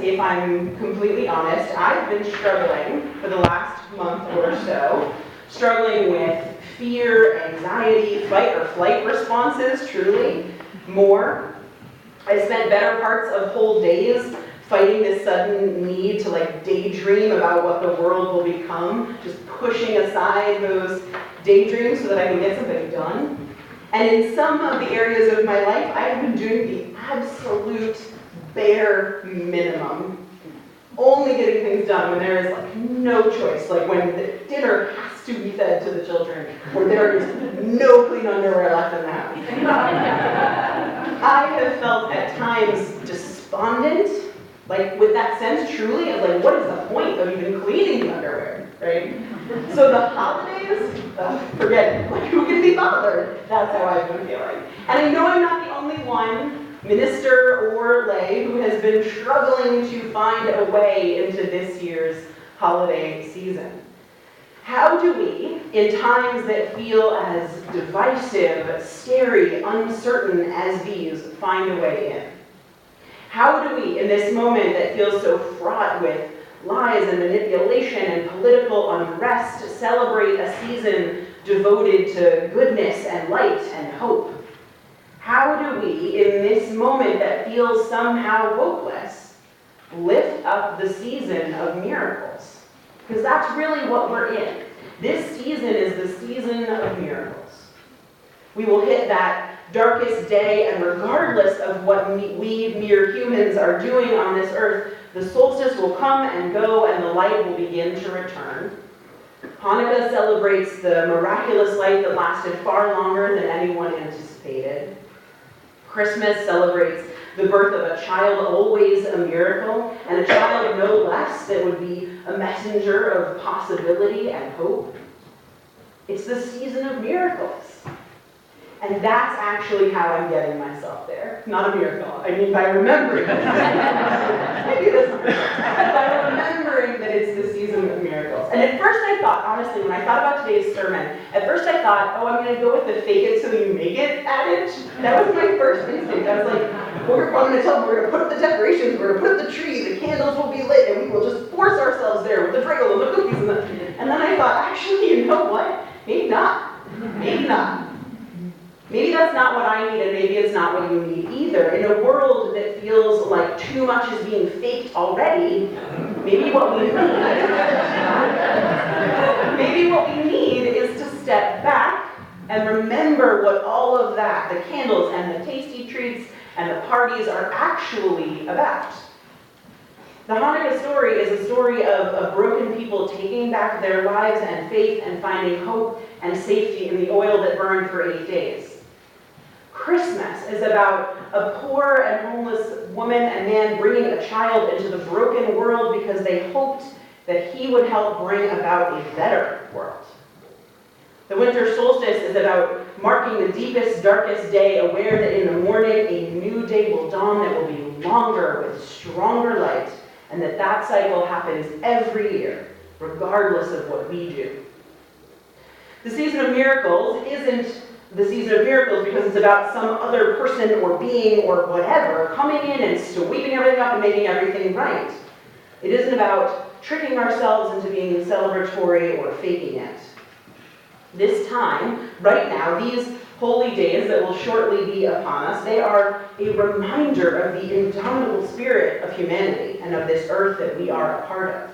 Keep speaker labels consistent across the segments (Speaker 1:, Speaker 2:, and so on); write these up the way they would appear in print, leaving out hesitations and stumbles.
Speaker 1: if I'm completely honest, I've been struggling for the last month or so, struggling with fear, anxiety, fight or flight responses, truly, more. I spent better parts of whole days fighting this sudden need to daydream about what the world will become, just pushing aside those daydreams so that I can get something done. And in some of the areas of my life, I've been doing the absolute bare minimum. Only getting things done when there is no choice, like when the dinner has to be fed to the children, or there is no clean underwear left in the house. I have felt at times despondent, with that sense truly of what is the point of even cleaning the underwear, right? So the holidays, forget it, who can be bothered? That's how I've been feeling. And I know I'm not the only one, minister or lay, who has been struggling to find a way into this year's holiday season. How do we, in times that feel as divisive, scary, uncertain as these, find a way in? How do we, in this moment that feels so fraught with lies and manipulation and political unrest, celebrate a season devoted to goodness and light and hope? How do we, in this moment that feels somehow hopeless, lift up the season of miracles? Because that's really what we're in. This season is the season of miracles. We will hit that darkest day, and regardless of what we mere humans are doing on this earth, the solstice will come and go, and the light will begin to return. Hanukkah celebrates the miraculous light that lasted far longer than anyone anticipated. Christmas celebrates the birth of a child, always a miracle, and a child no less that would be a messenger of possibility and hope. It's the season of miracles. And that's actually how I'm getting myself there. Not a miracle. I mean by remembering. Maybe this is by remembering that it's the season of miracles. And at first I thought, honestly, when I thought about today's sermon, at first I thought, I'm going to go with the fake it till you make it adage. That was my first instinct. I was like, I'm going to tell them we're going to put up the decorations, we're going to put up the tree, the candles will be lit, and we will just force ourselves there with the dreidel and the cookies. And then I thought, actually, you know what? Maybe not. Maybe not. Maybe that's not what I need, and maybe it's not what you need either. In a world that feels like too much is being faked already, maybe what we need is to step back and remember what all of that, the candles and the tasty treats and the parties, are actually about. The Hanukkah story is a story of broken people taking back their lives and faith and finding hope and safety in the oil that burned for 8 days. Christmas is about a poor and homeless woman and man bringing a child into the broken world because they hoped that he would help bring about a better world. The winter solstice is about marking the deepest, darkest day, aware that in the morning a new day will dawn that will be longer with stronger light, and that cycle happens every year, regardless of what we do. The season of miracles isn't the season of miracles because it's about some other person or being or whatever coming in and sweeping everything up and making everything right. It isn't about tricking ourselves into being celebratory or faking it. This time, right now, these holy days that will shortly be upon us, they are a reminder of the indomitable spirit of humanity and of this earth that we are a part of.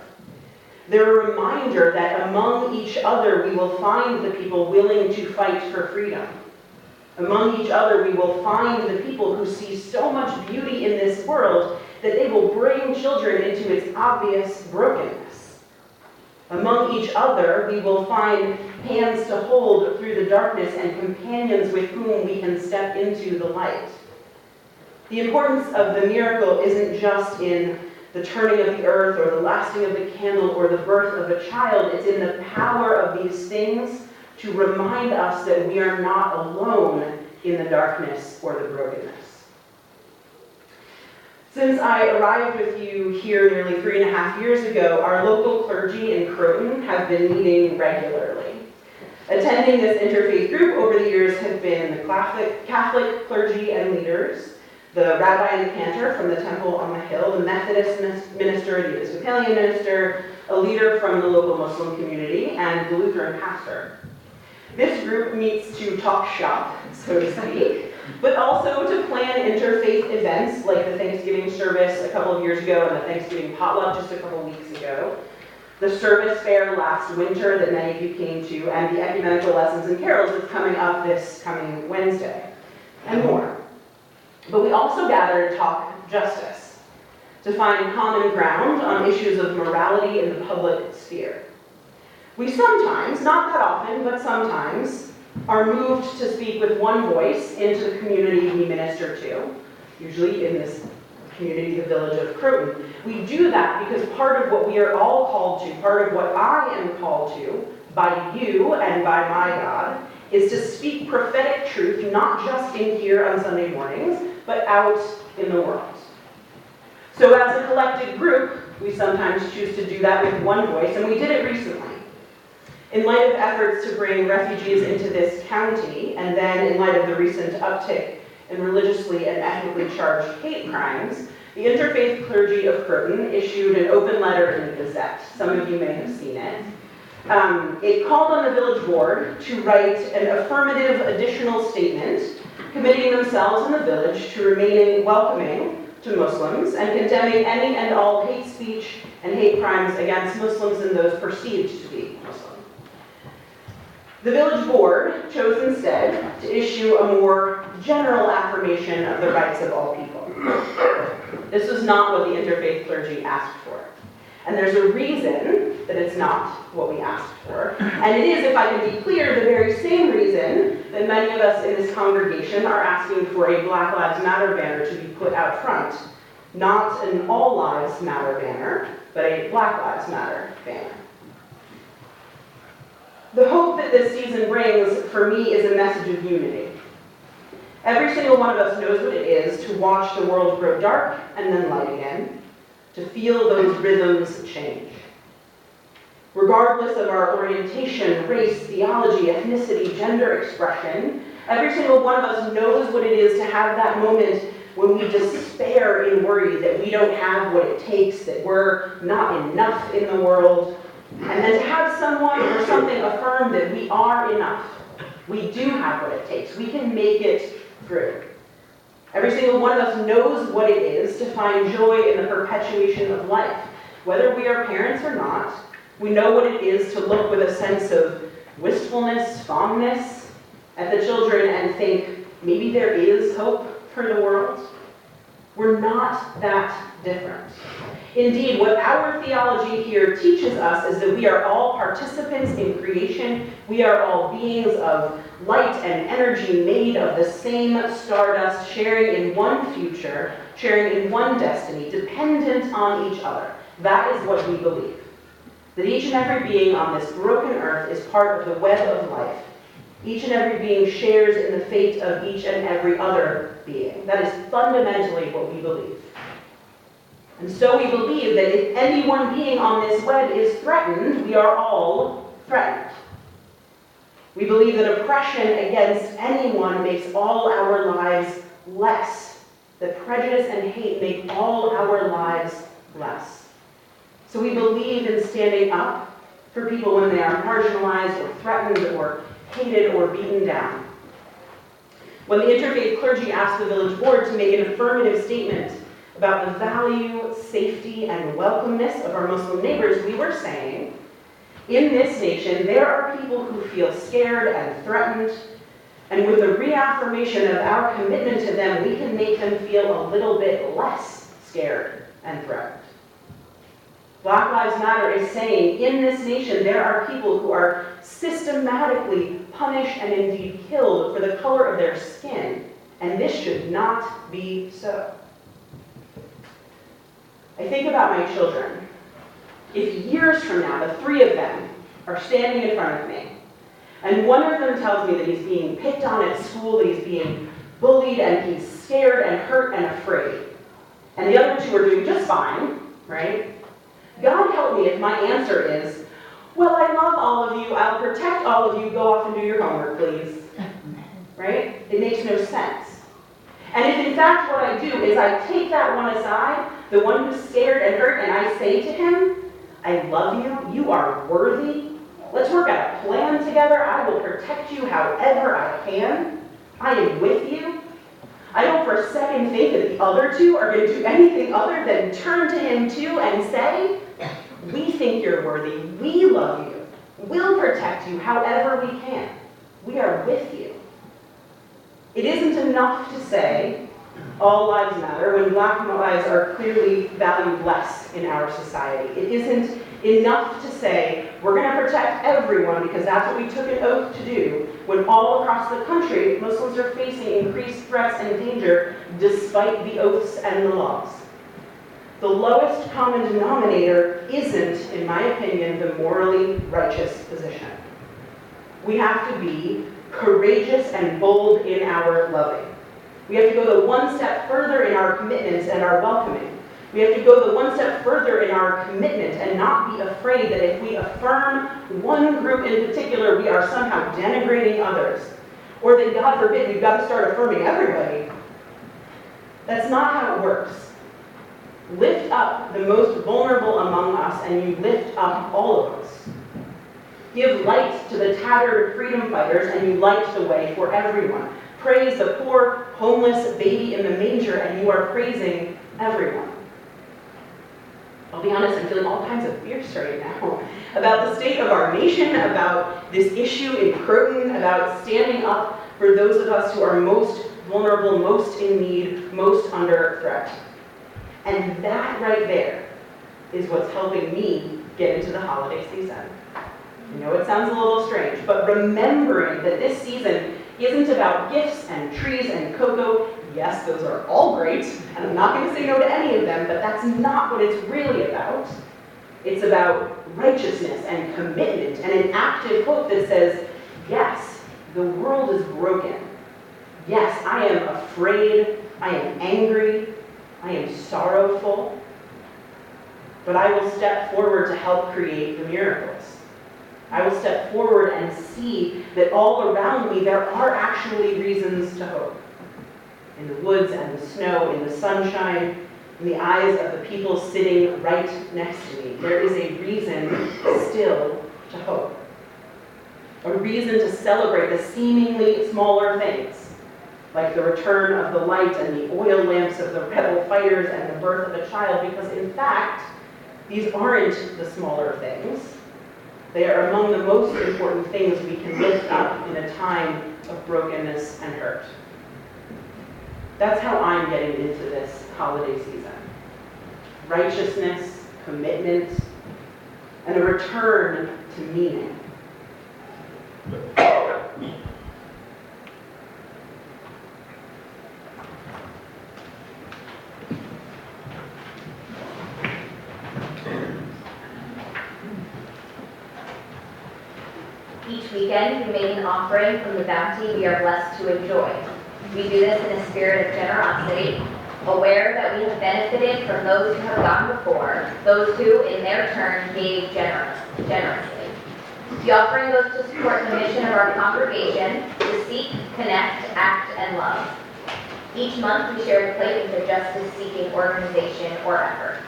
Speaker 1: They're a reminder that among each other we will find the people willing to fight for freedom. Among each other we will find the people who see so much beauty in this world that they will bring children into its obvious brokenness. Among each other we will find hands to hold through the darkness and companions with whom we can step into the light. The importance of the miracle isn't just in the turning of the earth or the lasting of the candle or the birth of a child. It's in the power of these things to remind us that we are not alone in the darkness or the brokenness. Since I arrived with you here nearly 3.5 years ago, our local clergy in Croton have been meeting regularly. Attending this interfaith group over the years have been the Catholic clergy and leaders, the rabbi and the cantor from the temple on the hill, the Methodist minister, the Episcopalian minister, a leader from the local Muslim community, and the Lutheran pastor. This group meets to talk shop, so to speak, but also to plan interfaith events like the Thanksgiving service a couple of years ago and the Thanksgiving potluck just a couple of weeks ago, the service fair last winter that many of you came to, and the ecumenical lessons and carols that's coming up this coming Wednesday, and more. But we also gather to talk justice, to find common ground on issues of morality in the public sphere. We sometimes, not that often, but sometimes, are moved to speak with one voice into the community we minister to, usually in this community, the village of Croton. We do that because part of what we are all called to, part of what I am called to, by you and by my God, is to speak prophetic truth, not just in here on Sunday mornings, but out in the world. So as a collective group, we sometimes choose to do that with one voice, and we did it recently. In light of efforts to bring refugees into this county, and then in light of the recent uptick in religiously and ethnically charged hate crimes, the Interfaith Clergy of Croton issued an open letter in the Gazette. Some of you may have seen it. It called on the village board to write an affirmative additional statement committing themselves in the village to remaining welcoming to Muslims and condemning any and all hate speech and hate crimes against Muslims and those perceived to be Muslim. The village board chose instead to issue a more general affirmation of the rights of all people. This was not what the interfaith clergy asked for. And there's a reason that it's not what we asked for. And it is, if I can be clear, the very same reason that many of us in this congregation are asking for a Black Lives Matter banner to be put out front. Not an All Lives Matter banner, but a Black Lives Matter banner. The hope that this season brings, for me, is a message of unity. Every single one of us knows what it is to watch the world grow dark and then light again, to feel those rhythms change. Regardless of our orientation, race, theology, ethnicity, gender expression, every single one of us knows what it is to have that moment when we despair in worry that we don't have what it takes, that we're not enough in the world, and then to have someone or something affirm that we are enough. We do have what it takes. We can make it through. Every single one of us knows what it is to find joy in the perpetuation of life. Whether we are parents or not, we know what it is to look with a sense of wistfulness, fondness at the children and think, maybe there is hope for the world. We're not that different. Indeed, what our theology here teaches us is that we are all participants in creation. We are all beings of light and energy made of the same stardust, sharing in one future, sharing in one destiny, dependent on each other. That is what we believe. That each and every being on this broken earth is part of the web of life. Each and every being shares in the fate of each and every other being. That is fundamentally what we believe. And so we believe that if any one being on this web is threatened, we are all threatened. We believe that oppression against anyone makes all our lives less. That prejudice and hate make all our lives less. So we believe in standing up for people when they are marginalized or threatened or hated or beaten down. When the interfaith clergy asked the village board to make an affirmative statement about the value, safety, and welcomeness of our Muslim neighbors, we were saying, in this nation, there are people who feel scared and threatened, and with the reaffirmation of our commitment to them, we can make them feel a little bit less scared and threatened. Black Lives Matter is saying, in this nation, there are people who are systematically punished and indeed killed for the color of their skin, and this should not be so. I think about my children. If years from now, the three of them are standing in front of me, and one of them tells me that he's being picked on at school, that he's being bullied, and he's scared and hurt and afraid, and the other two are doing just fine, right? God help me if my answer is, well, I love all of you, I'll protect all of you, go off and do your homework, please. Right? It makes no sense. And if in fact what I do is I take that one aside, the one who's scared and hurt, and I say to him, I love you, you are worthy, let's work out a plan together, I will protect you however I can, I am with you. I don't for a second think that the other two are going to do anything other than turn to him too and say, we think you're worthy, we love you, we'll protect you however we can. We are with you. It isn't enough to say all lives matter when Black lives are clearly valued less in our society. It isn't enough to say we're going to protect everyone because that's what we took an oath to do when all across the country Muslims are facing increased threats and danger despite the oaths and the laws. The lowest common denominator isn't, in my opinion, the morally righteous position. We have to be courageous and bold in our loving. We have to go the one step further in our commitments and our welcoming. We have to go the one step further in our commitment and not be afraid that if we affirm one group in particular, we are somehow denigrating others. Or that, God forbid, we've got to start affirming everybody. That's not how it works. Lift up the most vulnerable among us and you lift up all of us. Give light to the tattered freedom fighters and you light the way for everyone. Praise the poor, homeless baby in the manger and you are praising everyone. I'll be honest, I'm feeling all kinds of fierce right now about the state of our nation, about this issue in Croton, about standing up for those of us who are most vulnerable, most in need, most under threat. And that right there is what's helping me get into the holiday season. I know it sounds a little strange, but remembering that this season isn't about gifts and trees and cocoa. Yes, those are all great, and I'm not going to say no to any of them, but that's not what it's really about. It's about righteousness and commitment and an active hope that says, yes, the world is broken. Yes, I am afraid, I am angry, I am sorrowful, but I will step forward to help create the miracles. I will step forward and see that all around me there are actually reasons to hope. In the woods and the snow, in the sunshine, in the eyes of the people sitting right next to me, there is a reason still to hope. A reason to celebrate the seemingly smaller things, like the return of the light and the oil lamps of the rebel fighters and the birth of a child, because in fact, these aren't the smaller things. They are among the most important things we can lift up in a time of brokenness and hurt. That's how I'm getting into this holiday season. Righteousness, commitment, and a return to meaning.
Speaker 2: Each weekend, we make an offering from the bounty we are blessed to enjoy. We do this in a spirit of generosity, aware that we have benefited from those who have gone before, those who, in their turn, gave generously. The offering goes to support the mission of our congregation to seek, connect, act, and love. Each month, we share a plate with a justice-seeking organization or effort.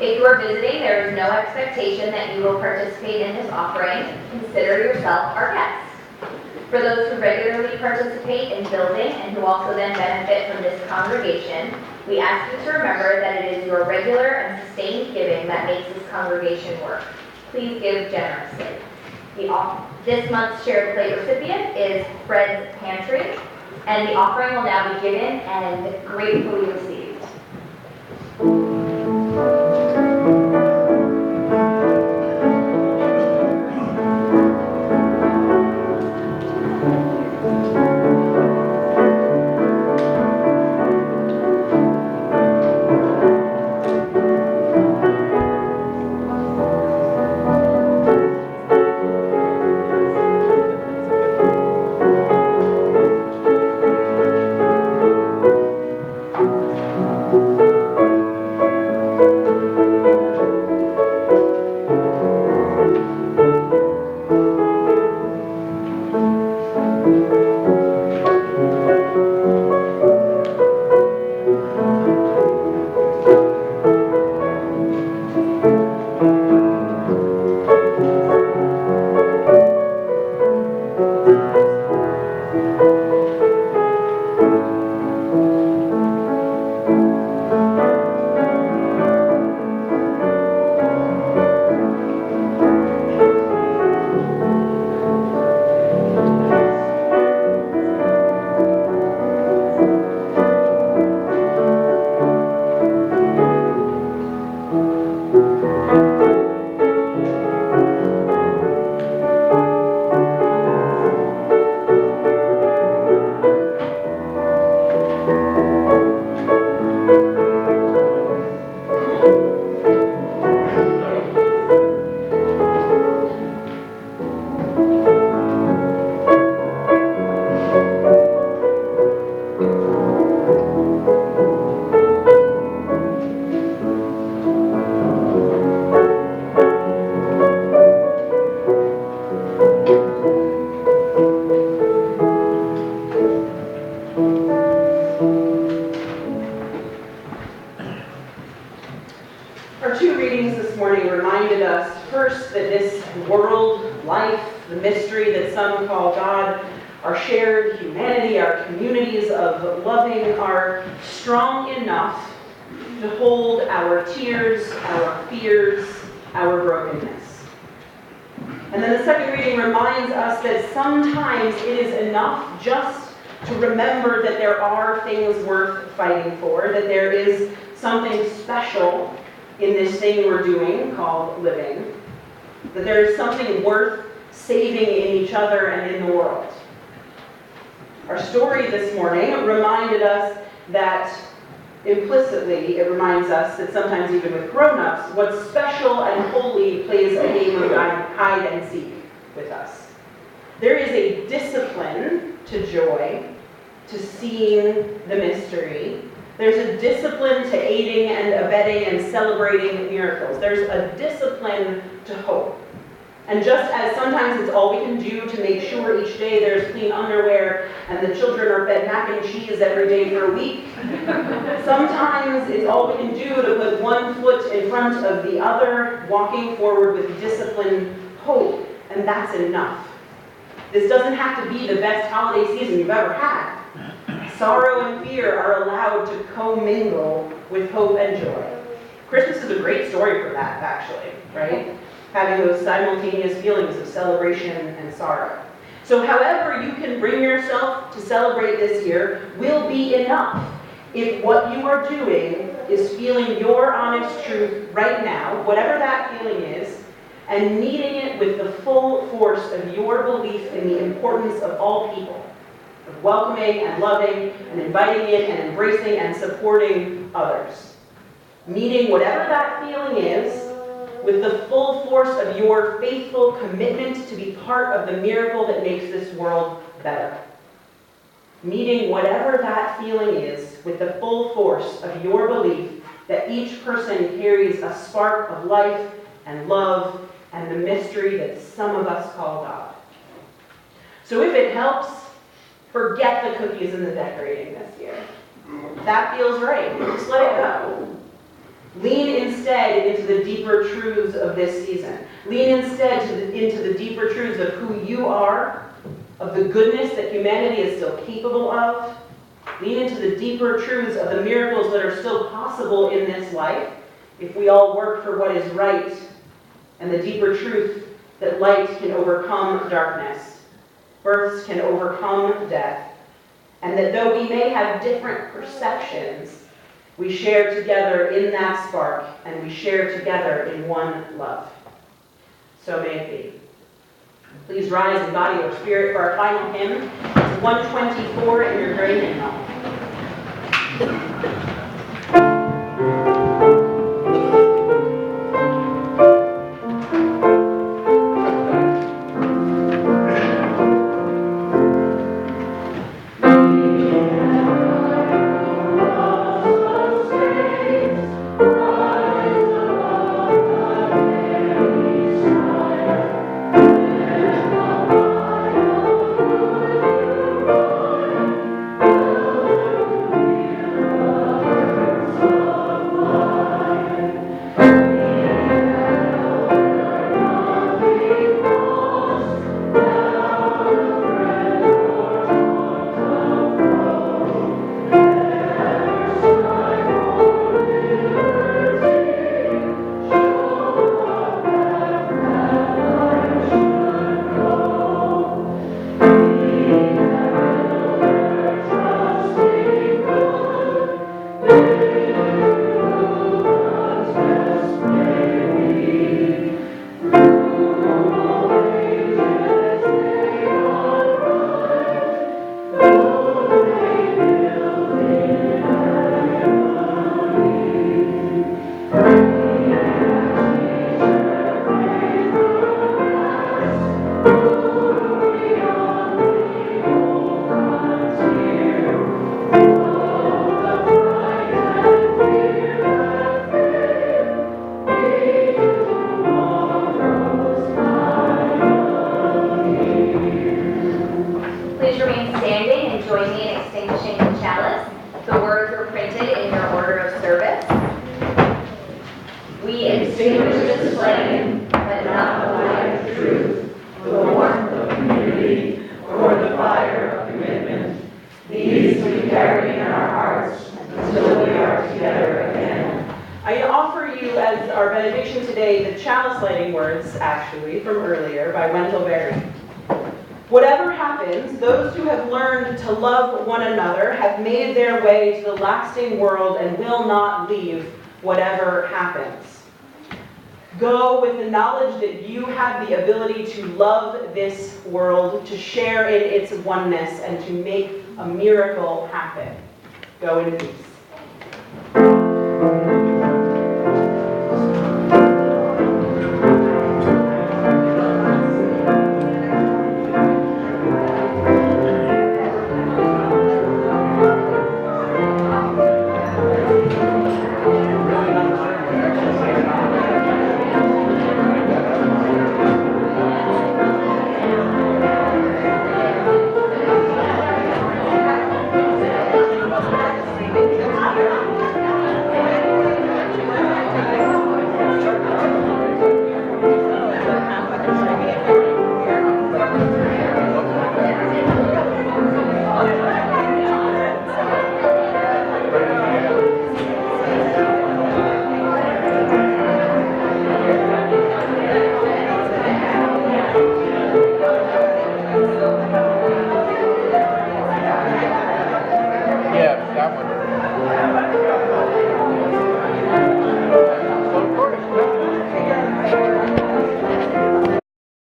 Speaker 2: If you are visiting, there is no expectation that you will participate in this offering. Consider yourself our guest. For those who regularly participate in building and who also then benefit from this congregation, we ask you to remember that it is your regular and sustained giving that makes this congregation work. Please give generously. This month's shared plate recipient is Fred's Pantry, and the offering will now be given and gratefully received.
Speaker 1: Our two readings this morning reminded us first that this world, life, the mystery that some call God, our shared humanity, our communities of loving are strong enough to hold our tears, our fears, our brokenness. And then the second reading reminds us that sometimes it is enough just to remember that there are things worth fighting for, that there is something special in this thing we're doing called living, that there is something worth saving in each other and in the world. Our story this morning reminded us that implicitly, it reminds us that sometimes even with grown-ups, what's special and holy plays a game of hide and seek with us. There is a discipline to joy, to seeing the mystery. There's a discipline to aiding and abetting and celebrating miracles. There's a discipline to hope. And just as sometimes it's all we can do to make sure each day there's clean underwear and the children are fed mac and cheese every day for a week, sometimes it's all we can do to put one foot in front of the other, walking forward with disciplined hope, and that's enough. This doesn't have to be the best holiday season you've ever had. Sorrow and fear are allowed to commingle with hope and joy. Christmas is a great story for that, actually, right? Having those simultaneous feelings of celebration and sorrow. So however you can bring yourself to celebrate this year will be enough if what you are doing is feeling your honest truth right now, whatever that feeling is, and meeting it with the full force of your belief in the importance of all people, of welcoming and loving and inviting in and embracing and supporting others. Meeting whatever that feeling is with the full force of your faithful commitment to be part of the miracle that makes this world better. Meeting whatever that feeling is with the full force of your belief that each person carries a spark of life and love and the mystery that some of us call God. So if it helps, forget the cookies and the decorating this year. That feels right. Just let it go. Lean instead into the deeper truths of this season. Lean instead into the deeper truths of who you are, of the goodness that humanity is still capable of. Lean into the deeper truths of the miracles that are still possible in this life if we all work for what is right, and the deeper truth that light can overcome darkness, births can overcome death, and that though we may have different perceptions, we share together in that spark, and we share together in one love. So may it be. Please rise in body or spirit for our final hymn. It's 124 in your gray hymnal.
Speaker 2: We extinguish this flame, but not the light of truth, the warmth of community, or the fire of commitment. These we carry in our hearts until we are together again.
Speaker 1: I offer you as our benediction today the chalice lighting words, actually, from earlier by Wendell Berry. Whatever happens, those who have learned to love one another have made their way to the lasting world and will not leave whatever happens. Go with the knowledge that you have the ability to love this world, to share in its oneness, and to make a miracle happen. Go in peace.